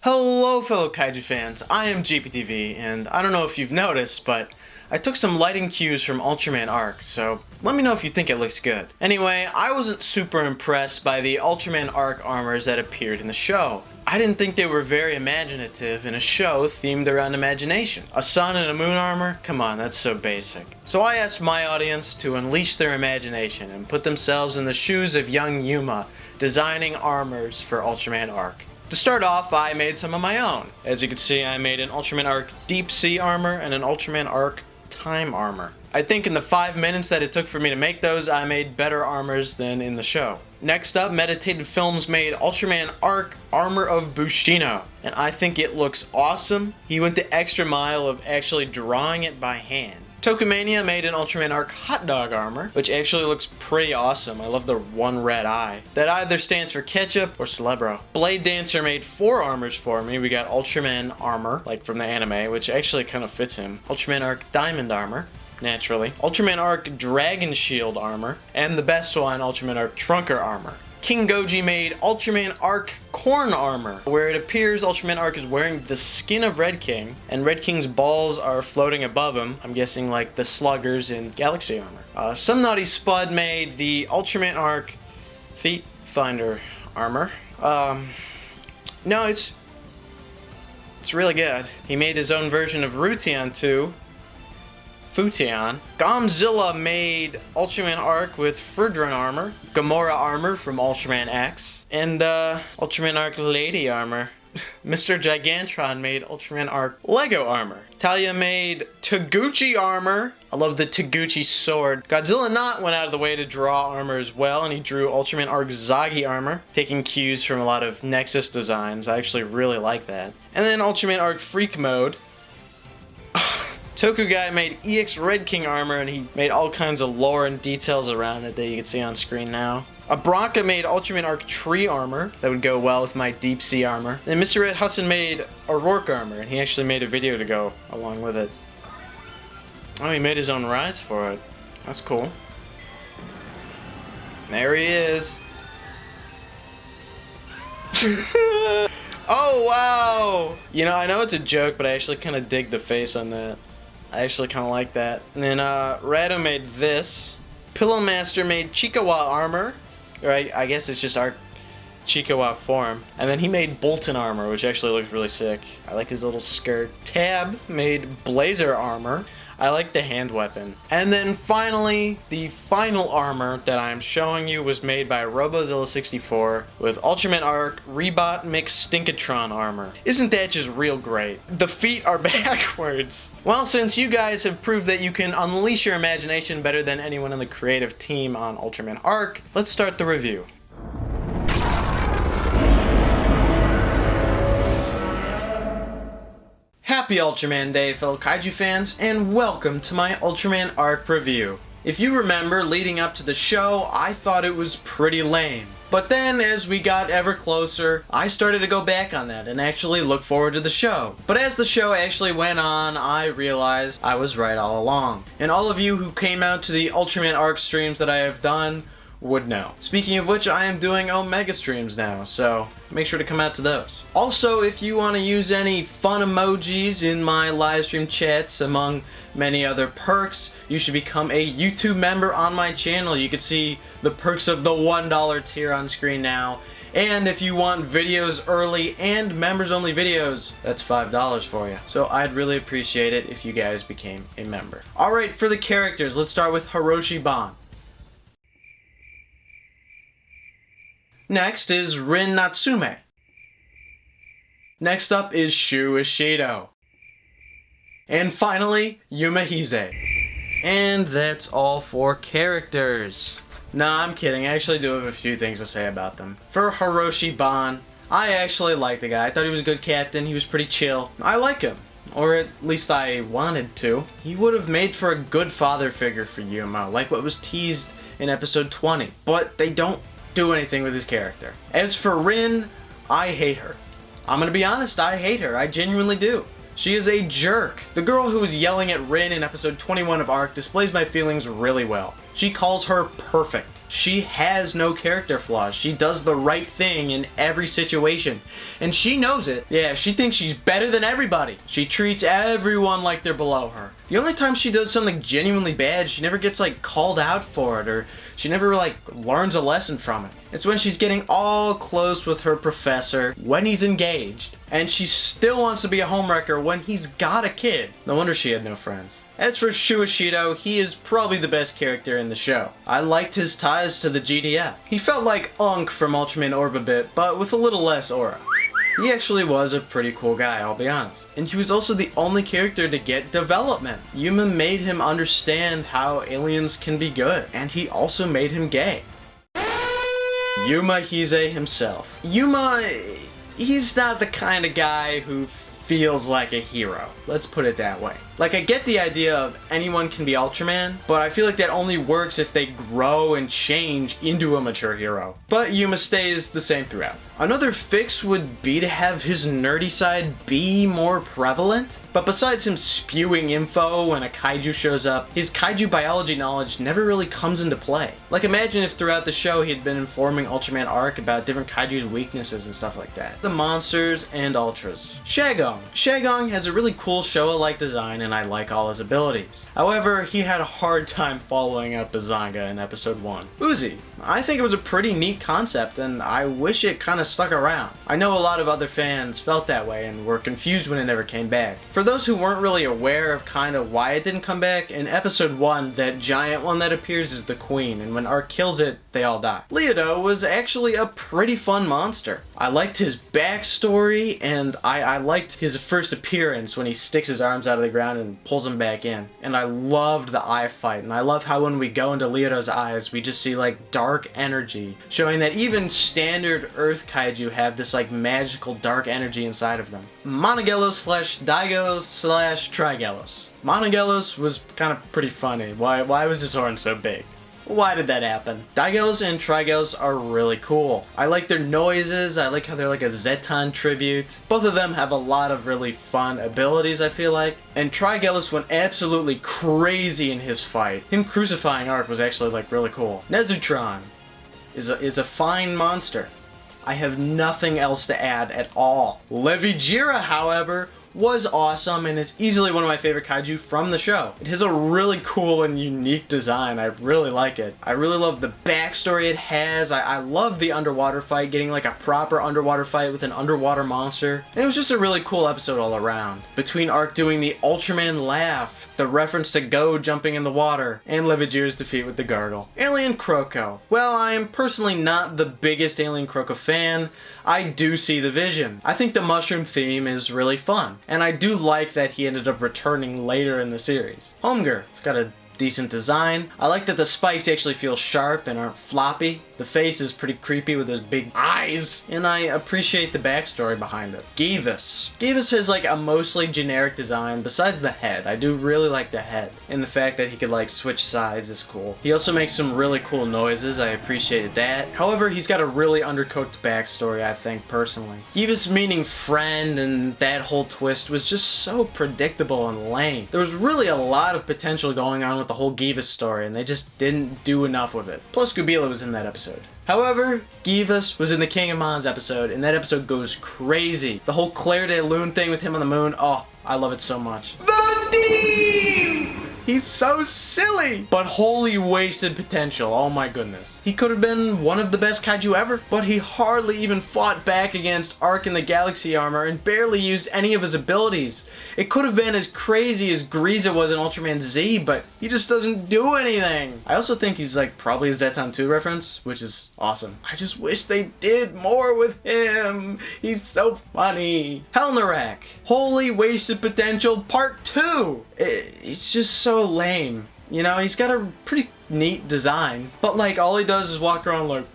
Hello fellow kaiju fans, I am GPTV, and I don't know if you've noticed, but I took some lighting cues from Ultraman Arc, so let me know if you think it looks good. Anyway, I wasn't super impressed by the Ultraman Arc armors that appeared in the show. I didn't think they were very imaginative in a show themed around imagination. A sun and a moon armor? Come on, that's so basic. So I asked my audience to unleash their imagination and put themselves in the shoes of young Yuma, designing armors for Ultraman Arc. To start off, I made some of my own. As you can see, I made an Ultraman Arc Deep Sea armor and an Ultraman Arc Time armor. I think in the 5 minutes that it took for me to make those, I made better armors than in the show. Next up, Meditated Films made Ultraman Arc Armor of Bushido, and I think it looks awesome. He went the extra mile of actually drawing it by hand. Tokumania made an Ultraman Arc Hot Dog armor, which actually looks pretty awesome. I love the one red eye. That either stands for ketchup or Celebro. Blade Dancer made 4 armors for me. We got Ultraman armor, like from the anime, which actually kind of fits him. Ultraman Arc Diamond armor, naturally. Ultraman Arc Dragon Shield armor, and the best one, Ultraman Arc Trunker armor. King Goji made Ultraman Arc Corn armor, where it appears Ultraman Arc is wearing the skin of Red King, and Red King's balls are floating above him. I'm guessing like the sluggers in Galaxy armor. Some Naughty Spud made the Ultraman Arc Feet Finder armor. No, it's really good. He made his own version of Ruteon too. Futeon. Godzilla made Ultraman Arc with Fridron armor, Gamora armor from Ultraman X, and Ultraman Arc Lady armor. Mr. Gigantron made Ultraman Arc Lego armor. Talia made Taguchi armor. I love the Taguchi sword. Godzilla Not went out of the way to draw armor as well, and he drew Ultraman Arc Zagi armor, taking cues from a lot of Nexus designs. I actually really like that. And then Ultraman Arc Freak Mode. Tokugai made EX Red King armor, and he made all kinds of lore and details around it that you can see on screen now. Abraka made Ultraman Arc Tree armor that would go well with my Deep Sea armor. And Mr. Red Hudson made O'Rourke armor, and he actually made a video to go along with it. Oh, he made his own rise for it. That's cool. There he is. Oh, wow! You know, I know it's a joke, but I actually kind of dig the face on that. I actually kind of like that. And then Rado made this. Pillow Master made Chikawa armor. Or I guess it's just our Chikawa form. And then he made Bolton armor, which actually looks really sick. I like his little skirt. Tab made Blazar armor. I like the hand weapon. And then finally, the final armor that I'm showing you was made by Robozilla64 with Ultraman Arc Rebot Mix Stinkatron armor. Isn't that just real great? The feet are backwards. Well, since you guys have proved that you can unleash your imagination better than anyone on the creative team on Ultraman Arc, let's start the review. Happy Ultraman Day, fellow kaiju fans, and welcome to my Ultraman Arc review. If you remember, leading up to the show, I thought it was pretty lame. But then, as we got ever closer, I started to go back on that and actually look forward to the show. But as the show actually went on, I realized I was right all along. And all of you who came out to the Ultraman Arc streams that I have done would know. Speaking of which, I am doing Omega streams now, so make sure to come out to those. Also, if you want to use any fun emojis in my livestream chats, among many other perks, you should become a YouTube member on my channel. You can see the perks of the $1 tier on screen now. And if you want videos early and members-only videos, that's $5 for you. So I'd really appreciate it if you guys became a member. Alright, for the characters, let's start with Hiroshi Ban. Next is Rin Natsume. Next up is Shu Ishido. And finally, Yuma Hise. And that's all 4 characters. Nah, I'm kidding. I actually do have a few things to say about them. For Hiroshi Ban, I actually like the guy. I thought he was a good captain. He was pretty chill. I like him. Or at least I wanted to. He would have made for a good father figure for Yuma, like what was teased in episode 20. But they don't do anything with his character. As for Rin, I hate her. I'm gonna be honest, I hate her. I genuinely do. She is a jerk. The girl who was yelling at Rin in episode 21 of Arc displays my feelings really well. She calls her perfect. She has no character flaws. She does the right thing in every situation. And she knows it. Yeah, she thinks she's better than everybody. She treats everyone like they're below her. The only time she does something genuinely bad, she never gets like called out for it, or she never like learns a lesson from it. It's when she's getting all close with her professor when he's engaged, and she still wants to be a homewrecker when he's got a kid. No wonder she had no friends. As for Shuashido, he is probably the best character in the show. I liked his ties to the GDF. He felt like Unk from Ultraman Orb a bit, but with a little less aura. He actually was a pretty cool guy, I'll be honest. And he was also the only character to get development. Yuma made him understand how aliens can be good, and he also made him gay. Yuma Hise himself. Yuma, he's not the kind of guy who feels like a hero. Let's put it that way. Like, I get the idea of anyone can be Ultraman, but I feel like that only works if they grow and change into a mature hero. But Yuma stays the same throughout. Another fix would be to have his nerdy side be more prevalent. But besides him spewing info when a kaiju shows up, his kaiju biology knowledge never really comes into play. Like, imagine if throughout the show he had been informing Ultraman Arc about different kaiju's weaknesses and stuff like that. The monsters and ultras. Shagong. Shagong has a really cool Showa-like design, and I like all his abilities. However, he had a hard time following up Bazanga in episode 1. Uzi. I think it was a pretty neat concept, and I wish it kind of stuck around. I know a lot of other fans felt that way and were confused when it never came back. For those who weren't really aware of kind of why it didn't come back, in episode 1, that giant one that appears is the queen, and when Arc kills it, they all die. Leodo was actually a pretty fun monster. I liked his backstory, and I liked his first appearance when he sticks his arms out of the ground and pulls them back in. And I loved the eye fight, and I love how when we go into Leodo's eyes, we just see like dark energy, showing that even standard Earth kaiju have this like magical dark energy inside of them. Monogelos slash Digelos slash Trigelos. Monogelos was kind of pretty funny. Why was his horn so big? Why did that happen? Digelos and Trigelos are really cool. I like their noises, I like how they're like a Zeton tribute. Both of them have a lot of really fun abilities, I feel like. And Trigelos went absolutely crazy in his fight. Him crucifying Arc was actually like really cool. Nezutron is a fine monster. I have nothing else to add at all. Levigira, however, was awesome and is easily one of my favorite kaiju from the show. It has a really cool and unique design. I really like it. I really love the backstory it has. I love the underwater fight, getting like a proper underwater fight with an underwater monster. And it was just a really cool episode all around. Between Arc doing the Ultraman laugh, the reference to Go jumping in the water, and Levigira's defeat with the gargle. Alien Croco. Well, I am personally not the biggest Alien Croco fan. I do see the vision. I think the mushroom theme is really fun. And I do like that he ended up returning later in the series. Homegirl. It's got a decent design. I like that the spikes actually feel sharp and aren't floppy. The face is pretty creepy with those big eyes, and I appreciate the backstory behind it. Givus. Givus has like a mostly generic design besides the head. I do really like the head, and the fact that he could like switch sides is cool. He also makes some really cool noises. I appreciated that. However, he's got a really undercooked backstory, I think, personally. Givus meaning friend and that whole twist was just so predictable and lame. There was really a lot of potential going on with the whole Givus story, and they just didn't do enough with it. Plus, Gubila was in that episode. However, Givus was in the King of Mons episode, and that episode goes crazy. The whole Claire de Lune thing with him on the moon, oh, I love it so much. The Dean! He's so silly, but wholly wasted potential, oh my goodness. He could have been one of the best kaiju ever, but he hardly even fought back against Arc in the Galaxy armor and barely used any of his abilities. It could have been as crazy as Grieza was in Ultraman Z, but he just doesn't do anything. I also think he's like probably a Zeton 2 reference, which is awesome. I just wish they did more with him. He's so funny. Helnarak. Wholly wasted potential part 2. It's just so lame. You know, he's got a pretty neat design, but like all he does is walk around like,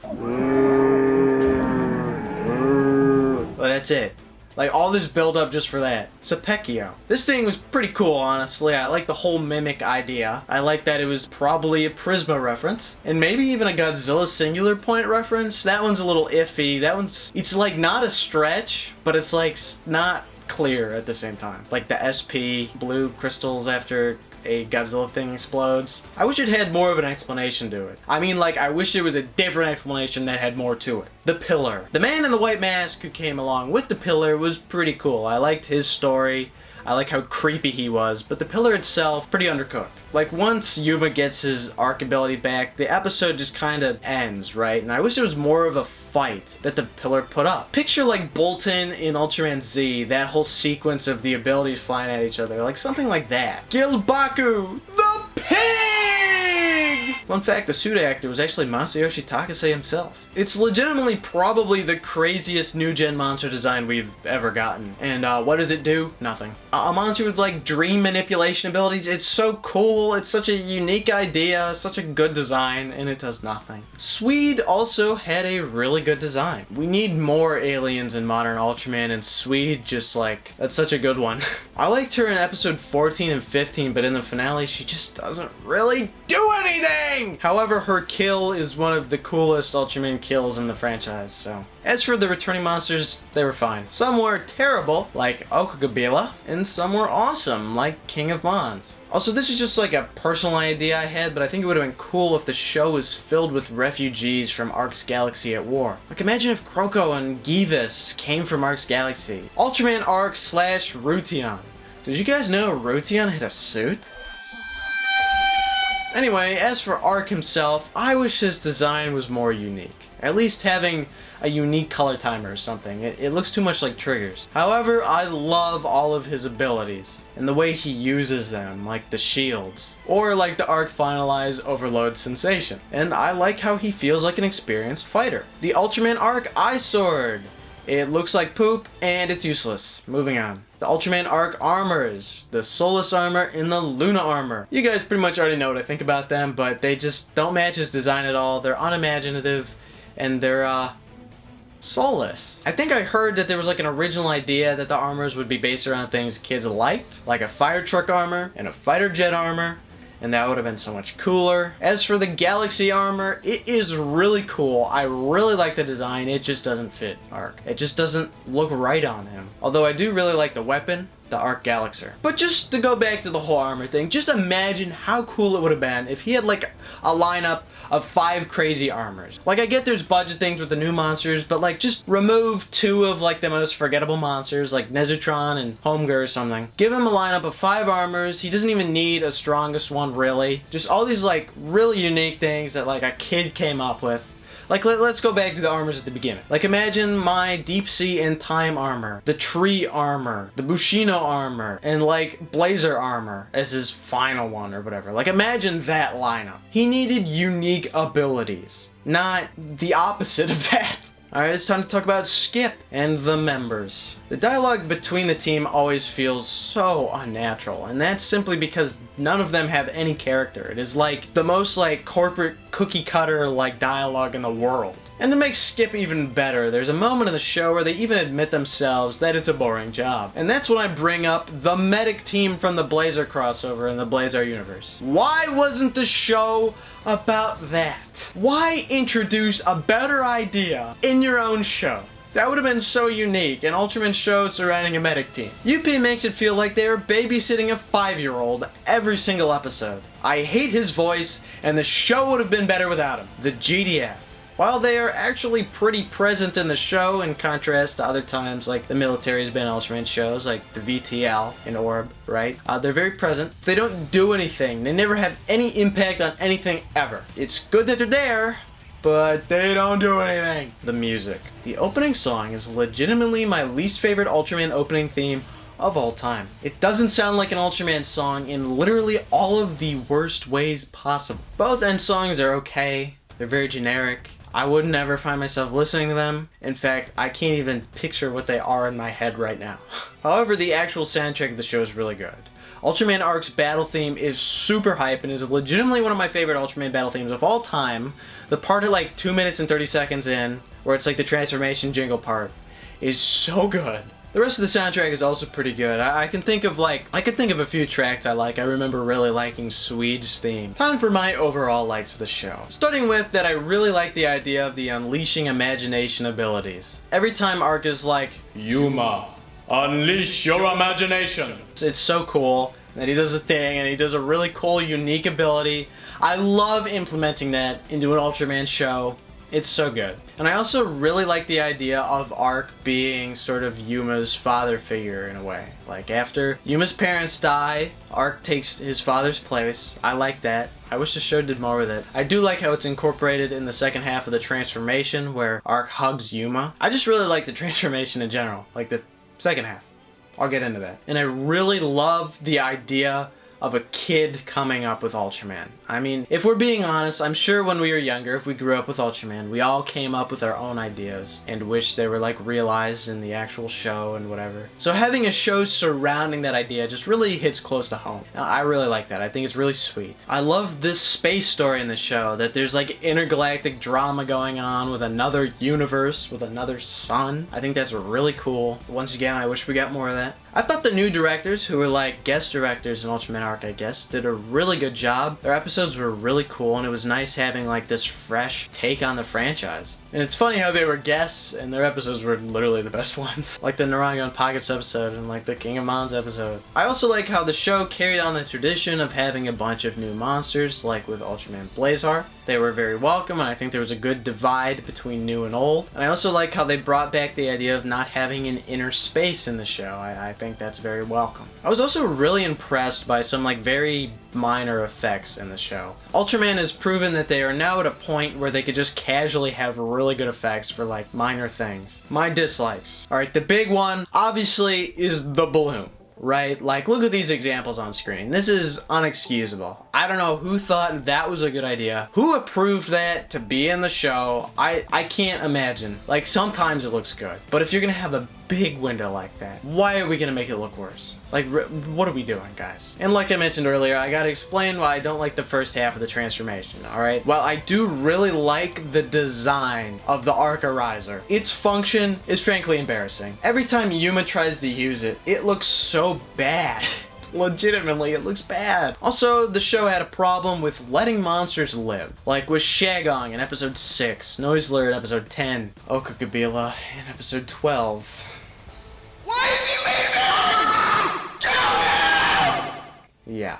well, that's it. Like all this build up just for that. Sepekio. This thing was pretty cool, honestly. I like the whole mimic idea. I like that it was probably a Prisma reference, and maybe even a Godzilla Singular Point reference. That one's a little iffy. That one's, it's like not a stretch, but it's like not clear at the same time. Like the SP blue crystals after a Godzilla thing explodes. I wish it had more of an explanation to it. I mean, like, I wish it was a different explanation that had more to it. The Pillar. The man in the white mask who came along with the Pillar was pretty cool. I liked his story. I like how creepy he was, but the Pillar itself, pretty undercooked. Like, once Yuma gets his arc ability back, the episode just kind of ends, right? And I wish there was more of a fight that the Pillar put up. Picture like Bolton in Ultraman Z, that whole sequence of the abilities flying at each other, like something like that. Gilbaku, the pig! Fun fact, the suit actor was actually Masayoshi Takase himself. It's legitimately probably the craziest new gen monster design we've ever gotten. And what does it do? Nothing. A monster with like dream manipulation abilities, it's so cool, it's such a unique idea, such a good design, and it does nothing. Swede also had a really good design. We need more aliens in modern Ultraman, and Swede just like, that's such a good one. I liked her in episode 14 and 15, but in the finale she just doesn't really do anything! However, her kill is one of the coolest Ultraman kills in the franchise, so. As for the returning monsters, they were fine. Some were terrible, like Okagabila, and some were awesome, like King of Mons. Also, this is just like a personal idea I had, but I think it would have been cool if the show was filled with refugees from Ark's galaxy at war. Like, imagine if Kroko and Givis came from Ark's galaxy. Ultraman Arc / Rution. Did you guys know Rution had a suit? Anyway, as for Arc himself, I wish his design was more unique. At least having a unique color timer or something. It looks too much like triggers. However, I love all of his abilities and the way he uses them, like the shields, or like the Arc Finalize Overload sensation. And I like how he feels like an experienced fighter. The Ultraman Arc Eye Sword. It looks like poop and it's useless. Moving on. The Ultraman Arc armors, the Solus armor and the Luna armor. You guys pretty much already know what I think about them, but they just don't match his design at all. They're unimaginative and they're soulless. I think I heard that there was like an original idea that the armors would be based around things kids liked, like a fire truck armor and a fighter jet armor, and that would have been so much cooler. As for the Galaxy armor, it is really cool. I really like the design, it just doesn't fit Arc. It just doesn't look right on him. Although I do really like the weapon, the Arc Galaxer. But just to go back to the whole armor thing, just imagine how cool it would have been if he had like a lineup of 5 crazy armors. Like, I get there's budget things with the new monsters, but like just remove 2 of like the most forgettable monsters like Nezutron and Homegir or something. Give him a lineup of 5 armors. He doesn't even need a strongest one really. Just all these like really unique things that like a kid came up with. Like, let's go back to the armors at the beginning. Like, imagine my Deep Sea and Time armor, the Tree armor, the Bushido armor, and like Blazar armor as his final one or whatever. Like, imagine that lineup. He needed unique abilities, not the opposite of that. Alright, it's time to talk about Skip and the members. The dialogue between the team always feels so unnatural, and that's simply because none of them have any character. It is like the most like corporate cookie cutter like dialogue in the world. And to make Skip even better, there's a moment in the show where they even admit themselves that it's a boring job. And that's when I bring up the medic team from the Blazar crossover in the Blazar universe. Why wasn't the show about that? Why introduce a better idea in your own show? That would have been so unique, an Ultraman show surrounding a medic team. UP makes it feel like they are babysitting a 5-year-old every single episode. I hate his voice, and the show would have been better without him. The GDF. While they are actually pretty present in the show in contrast to other times like the military's been Ultraman shows like the VTL in Orb, right? They're very present. They don't do anything. They never have any impact on anything ever. It's good that they're there, but they don't do anything. The music. The opening song is legitimately my least favorite Ultraman opening theme of all time. It doesn't sound like an Ultraman song in literally all of the worst ways possible. Both end songs are okay. They're very generic. I would never find myself listening to them. In fact, I can't even picture what they are in my head right now. However, the actual soundtrack of the show is really good. Ultraman Arc's battle theme is super hype and is legitimately one of my favorite Ultraman battle themes of all time. The part at like 2 minutes and 30 seconds in, where it's like the transformation jingle part, is so good. The rest of the soundtrack is also pretty good. I can think of a few tracks I like. I remember really liking Swede's theme. Time for my overall likes of the show. Starting with that I really like the idea of the unleashing imagination abilities. Every time Arc is like, Yuma, unleash your imagination. It's so cool. that he does a thing, and he does a really cool, unique ability. I love implementing that into an Ultraman show. It's so good. And I also really like the idea of Arc being sort of Yuma's father figure in a way. Like, after Yuma's parents die, Arc takes his father's place. I like that. I wish the show did more with it. I do like how it's incorporated in the second half of the transformation where Arc hugs Yuma. I just really like the transformation in general, like the second half. I'll get into that. And I really love the idea of a kid coming up with Ultraman. I mean, if we're being honest, I'm sure when we were younger, if we grew up with Ultraman, we all came up with our own ideas and wished they were like realized in the actual show and whatever. So having a show surrounding that idea just really hits close to home. I really like that. I think it's really sweet. I love this space story in the show, that there's like intergalactic drama going on with another universe, with another sun. I think that's really cool. Once again, I wish we got more of that. I thought the new directors, who were like guest directors in Ultraman Arc, I guess, did a really good job. Their episodes were really cool, and it was nice having like this fresh take on the franchise. And it's funny how they were guests, and their episodes were literally the best ones. Like the Narangon Pockets episode and like the King of Mons episode. I also like how the show carried on the tradition of having a bunch of new monsters, like with Ultraman Blazar. They were very welcome, and I think there was a good divide between new and old. And I also like how they brought back the idea of not having an inner space in the show. I think that's very welcome. I was also really impressed by some like very minor effects in the show. Ultraman has proven that they are now at a point where they could just casually have really good effects for like minor things. My dislikes. Alright, the big one obviously is the balloon. Right? Like, look at these examples on screen. This is unexcusable. I don't know who thought that was a good idea. Who approved that to be in the show? I can't imagine. Like, sometimes it looks good. But if you're gonna have a big window like that, why are we gonna make it look worse? Like, what are we doing, guys? And like I mentioned earlier, I gotta explain why I don't like the first half of the transformation, alright? While I do really like the design of the Arc Ariser, its function is frankly embarrassing. Every time Yuma tries to use it, it looks so bad. Legitimately, it looks bad. Also, the show had a problem with letting monsters live. Like with Shagong in episode 6, Noisler in episode 10, Okakabila in episode 12. Why is he leaving? Yeah.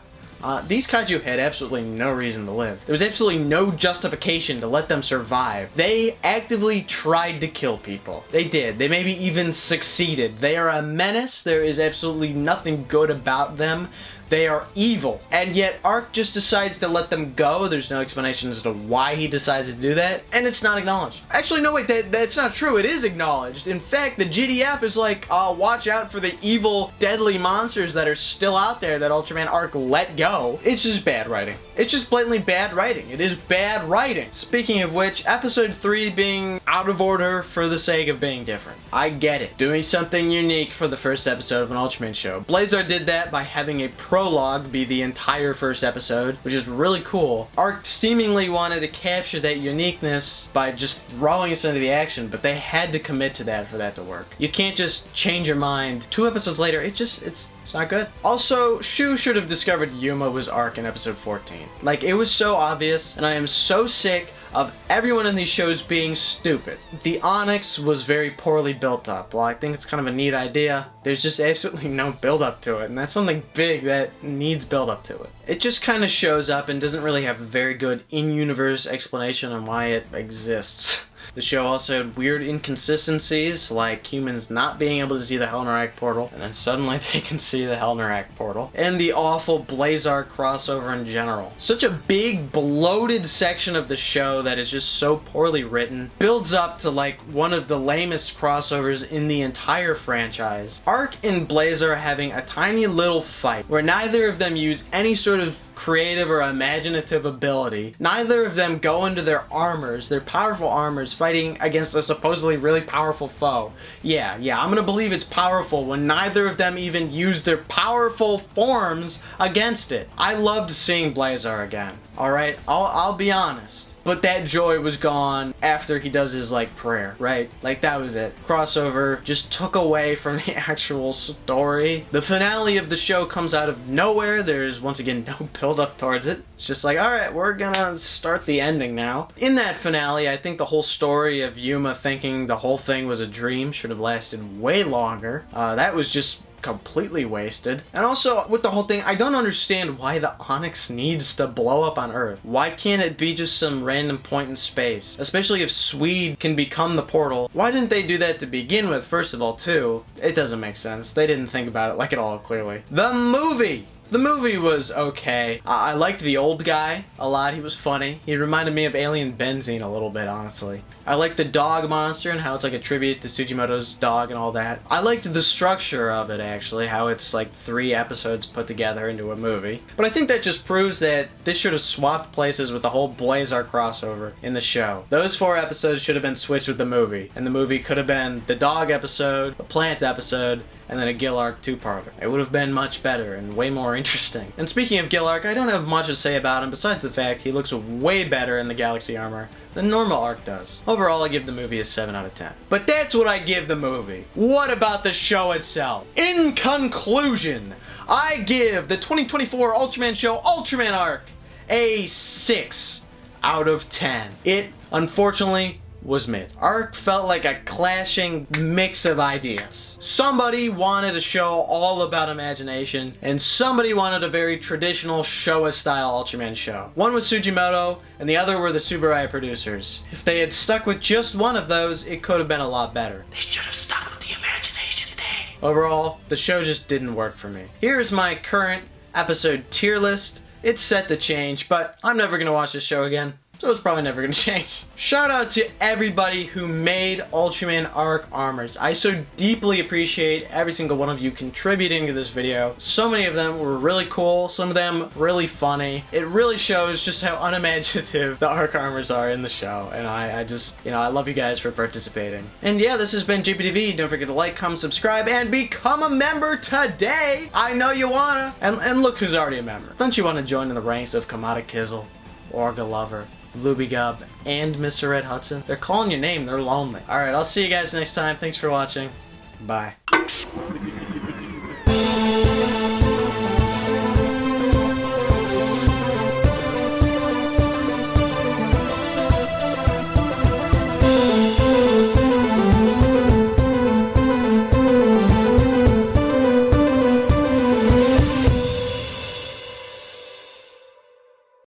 These kaiju had absolutely no reason to live. There was absolutely no justification to let them survive. They actively tried to kill people. They did. They maybe even succeeded. They are a menace. There is absolutely nothing good about them. They are evil. And yet Arc just decides to let them go. There's no explanation as to why he decides to do that. And it's not acknowledged. Actually, no, wait, that's not true. It is acknowledged. In fact, the GDF is like, watch out for the evil, deadly monsters that are still out there that Ultraman Arc let go. It's just bad writing. It's just blatantly bad writing. It is bad writing. Speaking of which, episode 3 being out of order for the sake of being different. I get it. Doing something unique for the first episode of an Ultraman show. Blazar did that by having a prologue be the entire first episode, which is really cool. Arc seemingly wanted to capture that uniqueness by just throwing us into the action, but they had to commit to that for that to work. You can't just change your mind 2 episodes later. It's not good. Also, Shu should have discovered Yuma was Arc in episode 14. Like, it was so obvious, and I am so sick of everyone in these shows being stupid. The Onyx was very poorly built up. Well, I think it's kind of a neat idea. There's just absolutely no build up to it, and that's something big that needs build up to it. It just kind of shows up and doesn't really have a very good in-universe explanation on why it exists. The show also had weird inconsistencies, like humans not being able to see the Helnerak portal, and then suddenly they can see the Helnerak portal, and the awful Blazar crossover in general. Such a big, bloated section of the show that is just so poorly written, builds up to like one of the lamest crossovers in the entire franchise. Arc and Blazar having a tiny little fight, where neither of them use any sort of creative or imaginative ability. Neither of them go into their armors, their powerful armors, fighting against a supposedly really powerful foe. Yeah, I'm gonna believe it's powerful when neither of them even use their powerful forms against it. I loved seeing Blazar again, alright? I'll be honest. But that joy was gone after he does his, like, prayer, right? Like, that was it. Crossover just took away from the actual story. The finale of the show comes out of nowhere. There's, once again, no build-up towards it. It's just like, alright, we're gonna start the ending now. In that finale, I think the whole story of Yuma thinking the whole thing was a dream should have lasted way longer. That was just completely wasted. And also, with the whole thing, I don't understand why the Onyx needs to blow up on Earth. Why can't it be just some random point in space? Especially if Swede can become the portal. Why didn't they do that to begin with, first of all, too? It doesn't make sense. They didn't think about it like at all, clearly. The movie! The movie was okay. I liked the old guy a lot. He was funny. He reminded me of Alien Benzene a little bit, honestly. I liked the dog monster and how it's like a tribute to Sugimoto's dog and all that. I liked the structure of it, actually, how it's like 3 episodes put together into a movie. But I think that just proves that this should have swapped places with the whole Blazar crossover in the show. Those 4 episodes should have been switched with the movie, and the movie could have been the dog episode, the plant episode, and then a Gillark 2-parter. It would have been much better and way more interesting. And speaking of Gillark, I don't have much to say about him besides the fact he looks way better in the Galaxy armor than normal Arc does. Overall, I give the movie a 7 out of 10. But that's what I give the movie. What about the show itself? In conclusion, I give the 2024 Ultraman show Ultraman Arc a 6 out of 10. It, unfortunately, was mid. Arc felt like a clashing mix of ideas. Somebody wanted a show all about imagination, and somebody wanted a very traditional Showa-style Ultraman show. One was Sugimoto, and the other were the Tsuburaya producers. If they had stuck with just one of those, it could have been a lot better. They should have stuck with the imagination today. Overall, the show just didn't work for me. Here's my current episode tier list. It's set to change, but I'm never gonna watch this show again, so it's probably never gonna change. Shout out to everybody who made Ultraman Arc armors. I so deeply appreciate every single one of you contributing to this video. So many of them were really cool, some of them really funny. It really shows just how unimaginative the Arc armors are in the show, and I just, I love you guys for participating. And yeah, this has been JPTV. Don't forget to like, comment, subscribe, and become a member today. I know you wanna. And look who's already a member. Don't you wanna join in the ranks of Kamada Kizzle, Orga Lover, Lubigub, and Mr. Red Hudson? They're calling your name, they're lonely. Alright, I'll see you guys next time. Thanks for watching. Bye.